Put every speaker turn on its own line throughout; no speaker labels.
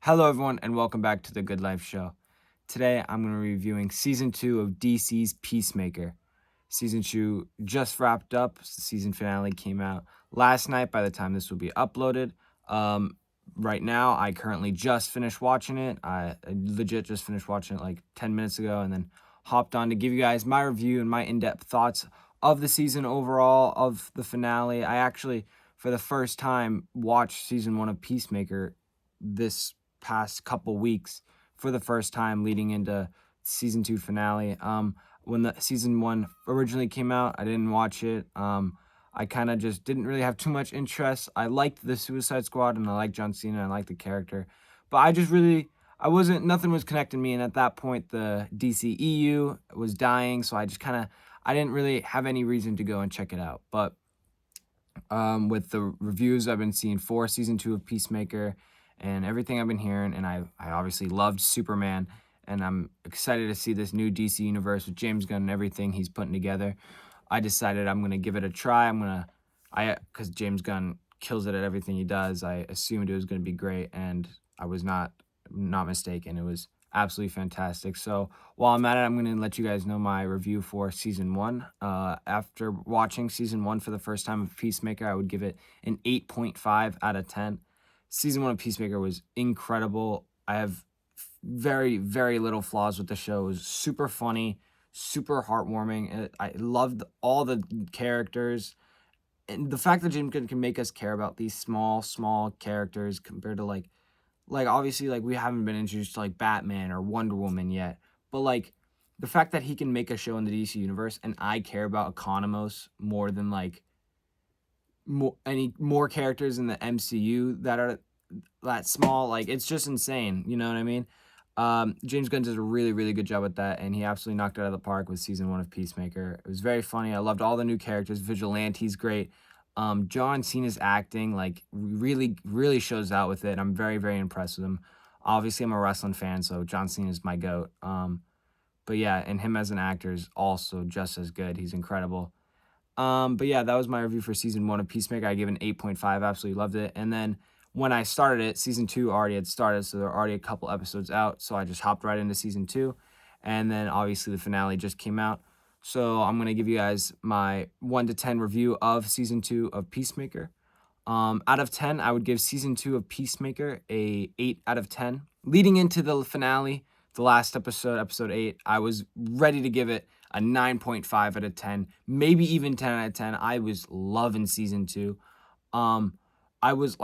Hello, everyone, and welcome back to the Good Life Show. Today, I'm going to be reviewing Season 2 of DC's Peacemaker. Season 2 just wrapped up. The season finale came out last night by the time this will be uploaded. Right now, I currently just finished watching it. I legit just finished watching it like 10 minutes ago and then hopped on to give you guys my review and my in-depth thoughts of the season overall, of the finale. I actually, for the first time, watched Season 1 of Peacemaker this past couple weeks for the first time leading into season 2 finale. When the season 1 originally came out, I didn't watch it. I kind of just didn't really have too much interest. I liked the Suicide Squad and I liked John Cena and I liked the character, but nothing was connecting me. And at that point, the DCEU was dying, so I didn't really have any reason to go and check it out. But with the reviews I've been seeing for season 2 of Peacemaker and everything I've been hearing, and I obviously loved Superman, and I'm excited to see this new DC universe with James Gunn and everything he's putting together. I decided I'm going to give it a try. Because James Gunn kills it at everything he does, I assumed it was going to be great, and I was not mistaken. It was absolutely fantastic. So while I'm at it, I'm going to let you guys know my review for season 1. After watching season 1 for the first time of Peacemaker, I would give it an 8.5 out of 10. Season 1 of Peacemaker was incredible. I have very, very little flaws with the show. It was super funny, super heartwarming. I loved all the characters. And the fact that James Gunn can make us care about these small characters compared to like obviously like we haven't been introduced to like Batman or Wonder Woman yet. But like the fact that he can make a show in the DC universe and I care about Economos more than like any more characters in the MCU that are that small, like it's just insane. You know what I mean? James Gunn does a really, really good job with that, and he absolutely knocked it out of the park with season 1 of Peacemaker. It was very funny. I loved all the new characters. Vigilante's great. John Cena's acting like really, really shows out with it. I'm very, very impressed with him. Obviously, I'm a wrestling fan, so John Cena is my goat. But yeah, and him as an actor is also just as good. He's incredible. But yeah, that was my review for season 1 of Peacemaker. I gave an 8.5. Absolutely loved it. And then when I started it, season 2 already had started, so there were already a couple episodes out. So I just hopped right into season 2. And then obviously the finale just came out. So I'm going to give you guys my 1 to 10 review of season 2 of Peacemaker. Out of 10, I would give season 2 of Peacemaker a 8 out of 10. Leading into the finale, the last episode, episode 8, I was ready to give it a 9.5 out of 10, maybe even 10 out of 10. I was loving season 2. I was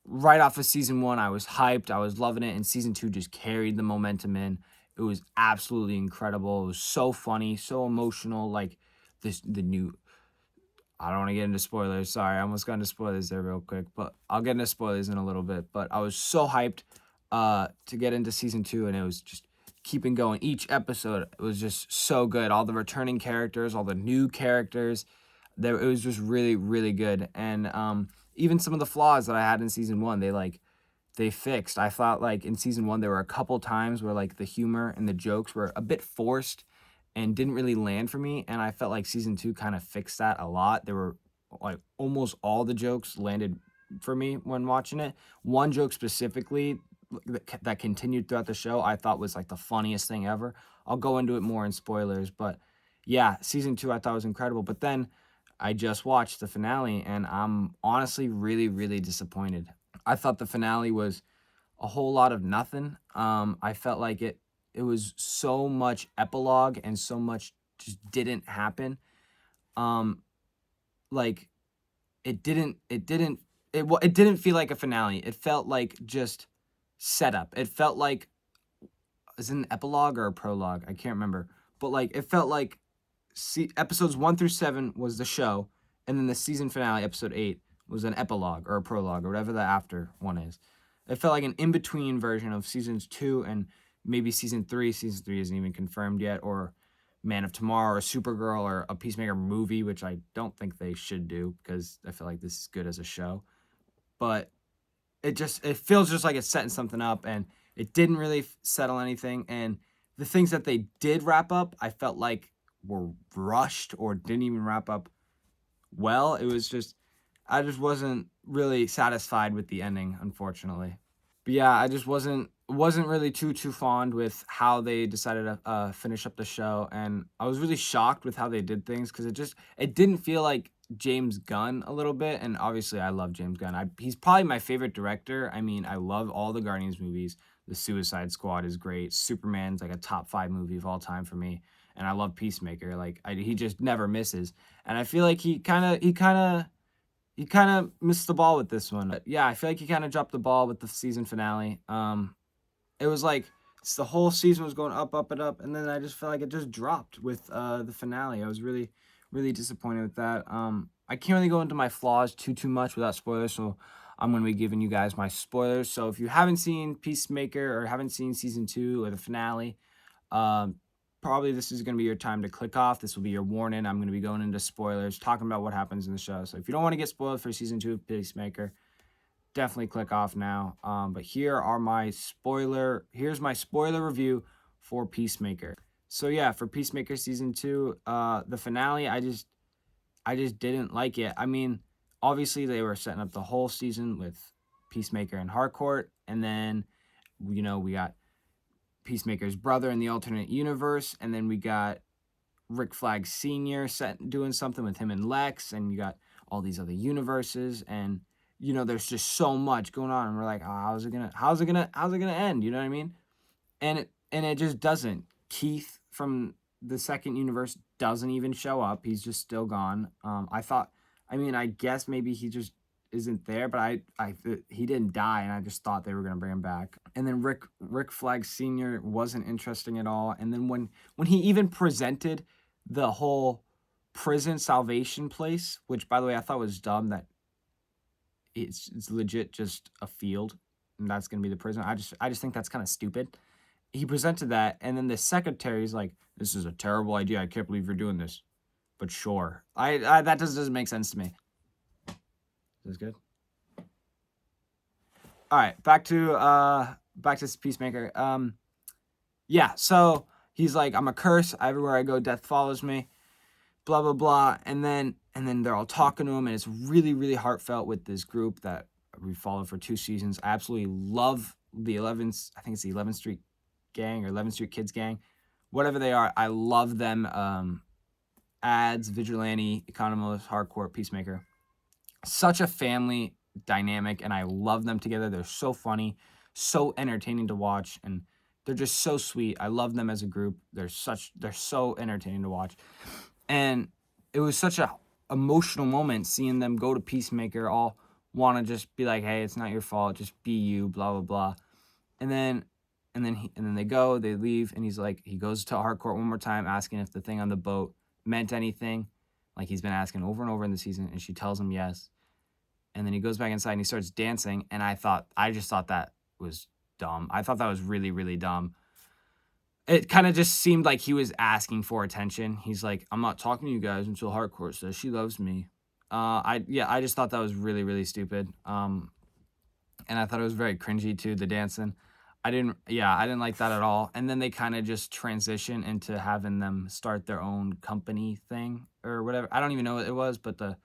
right off of season 1. I was hyped. I was loving it. And season 2 just carried the momentum in. It was absolutely incredible. It was so funny, so emotional. Like I don't want to get into spoilers. Sorry, I almost got into spoilers there real quick, but I'll get into spoilers in a little bit. But I was so hyped to get into season 2, and it was just keeping going. Each episode, it was just so good. All the returning characters, all the new characters, it was just really, really good. And even some of the flaws that I had in season 1, they fixed. I thought like in season 1 there were a couple times where like the humor and the jokes were a bit forced and didn't really land for me, and I felt like season 2 kind of fixed that a lot. There were like almost all the jokes landed for me when watching it. One joke specifically that continued throughout the show I thought was like the funniest thing ever. I'll go into it more in spoilers, but yeah, season 2 I thought was incredible. But then I just watched the finale and I'm honestly really, really disappointed. I thought the finale was a whole lot of nothing. I felt like it was so much epilogue and so much just didn't happen. Like it didn't feel like a finale. It felt like just setup. It felt like, is it an epilogue or a prologue? I can't remember. But like it felt like episodes 1 through 7 was the show, and then the season finale, episode 8, was an epilogue or a prologue or whatever the after one is. It felt like an in-between version of seasons 2 and maybe season 3. Season 3 isn't even confirmed yet, or Man of Tomorrow, or Supergirl, or a Peacemaker movie, which I don't think they should do because I feel like this is good as a show. But it feels just like it's setting something up, and it didn't really settle anything. And the things that they did wrap up, I felt like were rushed or didn't even wrap up well. I just wasn't really satisfied with the ending, unfortunately. But yeah, I just wasn't really too fond with how they decided to finish up the show, and I was really shocked with how they did things because it didn't feel like James Gunn a little bit. And obviously, I love James Gunn. He's probably my favorite director. I mean, I love all the Guardians movies. The Suicide Squad is great. Superman's like a top 5 movie of all time for me, and I love Peacemaker. Like he just never misses, and I feel like he kind of missed the ball with this one. But yeah, I feel like he kind of dropped the ball with the season finale. It was like the whole season was going up, up, and up, and then I just felt like it just dropped with the finale. I was really, really disappointed with that. I can't really go into my flaws too much without spoilers, so I'm going to be giving you guys my spoilers. So if you haven't seen Peacemaker or haven't seen season 2 or the finale, um, probably this is going to be your time to click off. This will be your warning. I'm going to be going into spoilers, talking about what happens in the show. So if you don't want to get spoiled for season 2 of Peacemaker, definitely click off now. But here's my spoiler review for Peacemaker. So yeah, for Peacemaker season 2, the finale, I just didn't like it. I mean, obviously they were setting up the whole season with Peacemaker and Harcourt, and then we got Peacemaker's brother in the alternate universe, and then we got Rick Flag Sr. doing something with him and Lex, and you got all these other universes, and there's just so much going on, and we're like, oh, how's it gonna end? You know what I mean? And it just doesn't. Keith from the second universe doesn't even show up. He's just still gone. I guess maybe he just isn't there, but he didn't die, and I just thought they were gonna bring him back. And then Rick Flag Sr. wasn't interesting at all. And then when he even presented the whole prison salvation place, which by the way I thought was dumb, that it's legit just a field, and that's gonna be the prison. I just think that's kind of stupid. He presented that, and then the secretary's like, "This is a terrible idea. I can't believe you're doing this." But sure, that doesn't make sense to me. Is this good? All right, back to Peacemaker. Yeah, so he's like, "I'm a curse. Everywhere I go, death follows me." Blah blah blah, and then they're all talking to him, and it's really, really heartfelt with this group that we followed for 2 seasons. I absolutely love the 11th. I think it's the 11th Street Gang or 11th Street Kids Gang, whatever they are. I love them. Ads, Vigilante, Economist, Hardcore, Peacemaker. Such a family dynamic, and I love them together. They're so funny, so entertaining to watch, and they're just so sweet. I love them as a group. They're so entertaining to watch. And it was such a emotional moment seeing them go to Peacemaker, all want to just be like, "Hey, it's not your fault. Just be you." Blah blah blah. And then they go, they leave, and he goes to Harcourt one more time, asking if the thing on the boat meant anything, like he's been asking over and over in the season, and she tells him yes. And then he goes back inside and he starts dancing, and I just thought that was dumb. I thought that was really, really dumb. It kind of just seemed like he was asking for attention. He's like, "I'm not talking to you guys until Harcourt says she loves me." I just thought that was really, really stupid. And I thought it was very cringy too, the dancing. I didn't like that at all. And then they kind of just transition into having them start their own company thing or whatever. I don't even know what it was, but the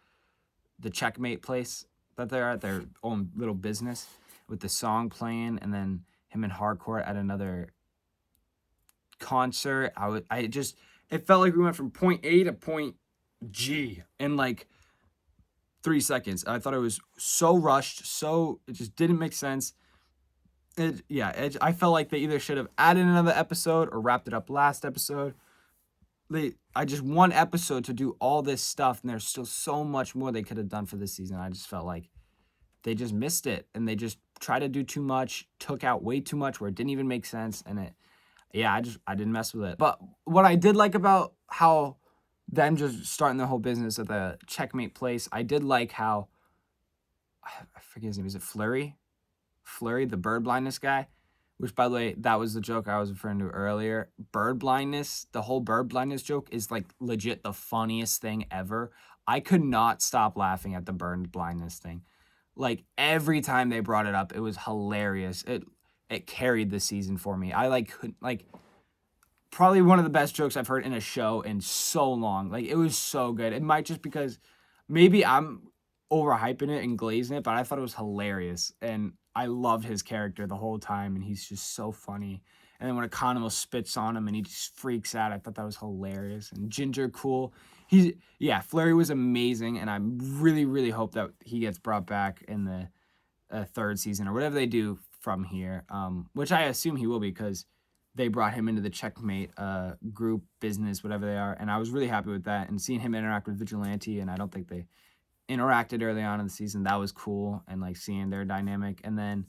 checkmate place that they're at, their own little business with the song playing, and then him and Harcourt at another concert. It felt like we went from point A to point G in like 3 seconds. I thought it was so rushed, it just didn't make sense. I felt like they either should have added another episode or wrapped it up last episode. I just one episode to do all this stuff, and there's still so much more they could have done for this season. I just felt like they just missed it, and they just tried to do too much, took out way too much where it didn't even make sense, and I didn't mess with it. But what I did like about how them just starting their whole business at the checkmate place, I did like how, I forget his name, is it Flurry, the bird blindness guy? Which, by the way, that was the joke I was referring to earlier. Bird blindness, the whole bird blindness joke is like legit the funniest thing ever. I could not stop laughing at the bird blindness thing. Like every time they brought it up, it was hilarious. It carried the season for me. I probably one of the best jokes I've heard in a show in so long. Like it was so good. It might just because maybe I'm overhyping it and glazing it, but I thought it was hilarious, and I loved his character the whole time, and he's just so funny. And then when Economos spits on him and he just freaks out, I thought that was hilarious. And Ginger, cool. Flurry was amazing, and I really, really hope that he gets brought back in the third season or whatever they do from here, which I assume he will be because they brought him into the Checkmate group, business, whatever they are, and I was really happy with that. And seeing him interact with Vigilante, and I don't think they interacted early on in the season, that was cool, and like seeing their dynamic. And then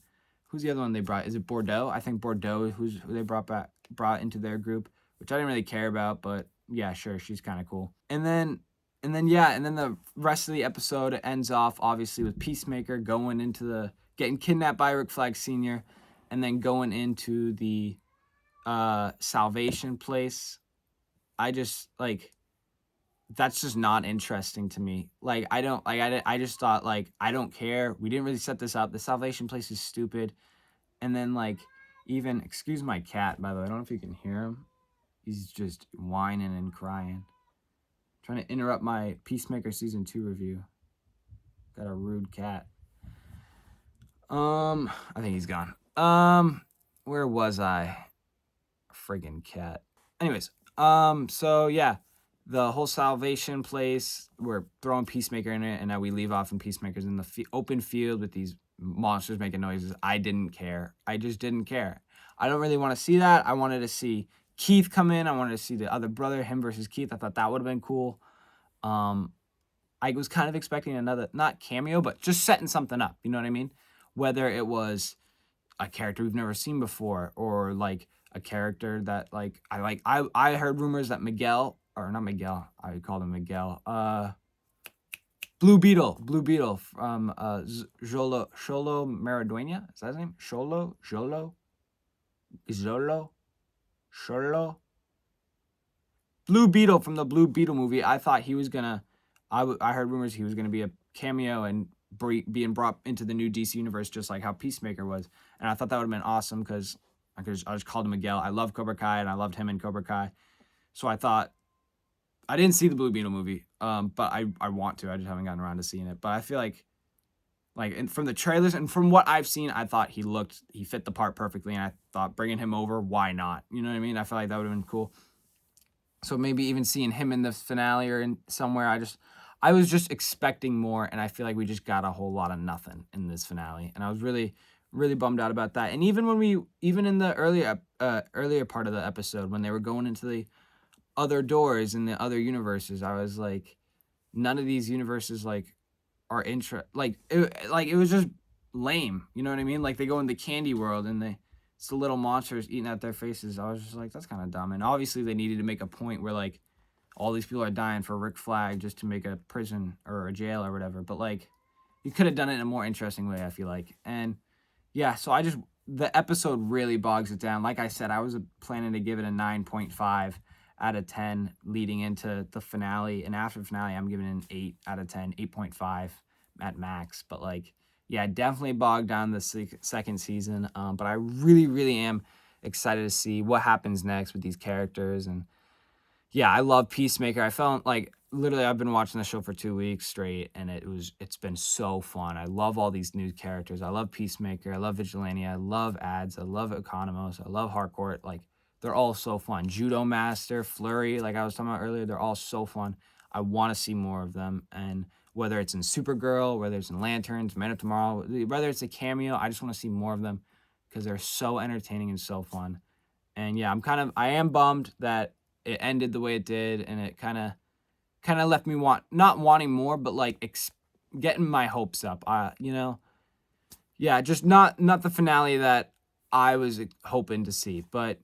who's the other one they brought? Is it Bordeaux? I think Bordeaux, who they brought into their group, which I didn't really care about, but yeah, sure, she's kind of cool. And then the rest of the episode ends off obviously with Peacemaker getting kidnapped by Rick Flag Sr. and then going into the Salvation place. I just like, that's just not interesting to me. Like, I just thought, like, I don't care. We didn't really set this up. The Salvation place is stupid. And then, like, even, excuse my cat, by the way. I don't know if you can hear him. He's just whining and crying. Trying to interrupt my Peacemaker Season 2 review. Got a rude cat. I think he's gone. Where was I? Friggin' cat. Anyways, so yeah. The whole Salvation place, we're throwing Peacemaker in it, and now we leave off in Peacemaker's in the open field with these monsters making noises. I didn't care. I just didn't care. I don't really want to see that. I wanted to see Keith come in. I wanted to see the other brother, him versus Keith. I thought that would have been cool. I was kind of expecting another, not cameo, but just setting something up. You know what I mean? Whether it was a character we've never seen before, or like a character that I heard rumors that Miguel, or not Miguel, I called him Miguel. Blue Beetle from Xolo Maridueña. Is that his name? Xolo. Blue Beetle from the Blue Beetle movie. I thought he was gonna. I heard rumors he was gonna be a cameo and being brought into the new DC universe, just like how Peacemaker was. And I thought that would have been awesome because I just called him Miguel. I love Cobra Kai, and I loved him in Cobra Kai. So I thought, I didn't see the Blue Beetle movie, but I want to. I just haven't gotten around to seeing it. But I feel like and from the trailers and from what I've seen, I thought he fit the part perfectly. And I thought bringing him over, why not? You know what I mean? I feel like that would have been cool. So maybe even seeing him in the finale or in somewhere, I was just expecting more, and I feel like we just got a whole lot of nothing in this finale. And I was really, really bummed out about that. And even in the earlier part of the episode, when they were going into the other doors in the other universes, I was like, none of these universes are it was just lame. You know what I mean? Like, they go in the candy world and it's the little monsters eating at their faces. I was just like, that's kind of dumb. And obviously they needed to make a point where like all these people are dying for Rick Flag just to make a prison or a jail or whatever. But like, you could have done it in a more interesting way, I feel like. And yeah, so the episode really bogs it down. Like I said, I was planning to give it a 9.5 out of 10 leading into the finale. And after the finale, I'm giving it an 8 out of 10, 8.5 at max. But like, yeah, definitely bogged down the second season. But I really, really am excited to see what happens next with these characters. And yeah, I love Peacemaker. I felt like literally I've been watching the show for 2 weeks straight, and it's been so fun. I love all these new characters. I love Peacemaker. I love Vigilante. I love Ads. I love Economos. I love Harcourt. Like, they're all so fun. Judo Master, Flurry, like I was talking about earlier, they're all so fun. I want to see more of them. And whether it's in Supergirl, whether it's in Lanterns, Man of Tomorrow, whether it's a cameo, I just want to see more of them because they're so entertaining and so fun. And yeah, I am bummed that it ended the way it did, and it kind of left me not wanting more, but like getting my hopes up. Yeah, just not the finale that I was hoping to see, but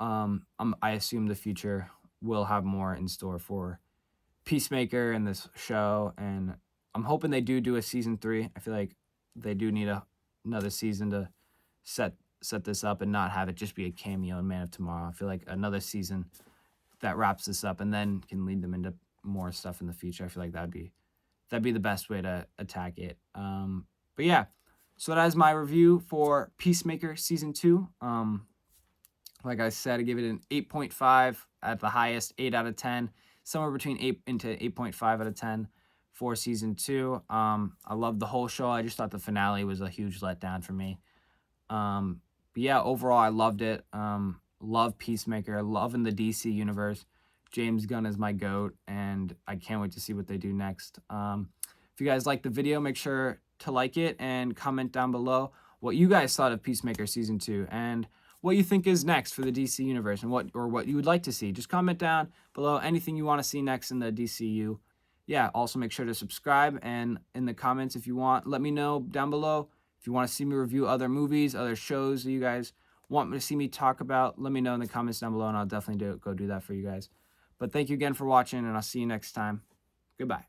I assume the future will have more in store for Peacemaker and this show, and I'm hoping they do a season 3. I feel like they do need another season to set this up and not have it just be a cameo in Man of Tomorrow. I feel like another season that wraps this up and then can lead them into more stuff in the future. I feel like that'd be the best way to attack it. But yeah, so that is my review for Peacemaker season 2. Like I said, I give it an 8.5 at the highest, 8 out of 10, somewhere between 8 into 8.5 out of 10 for season 2. I loved the whole show. I just thought the finale was a huge letdown for me. But yeah, overall, I loved it. Love Peacemaker, loving the DC universe. James Gunn is my GOAT, and I can't wait to see what they do next. If you guys like the video, make sure to like it and comment down below what you guys thought of Peacemaker Season 2 and what you think is next for the DC universe and what you would like to see. Just comment down below anything you want to see next in the DCU. Yeah, also make sure to subscribe, and in the comments if you want, let me know down below if you want to see me review other movies, other shows that you guys want me to see me talk about. Let me know in the comments down below, and I'll definitely go do that for you guys. But thank you again for watching, and I'll see you next time. Goodbye.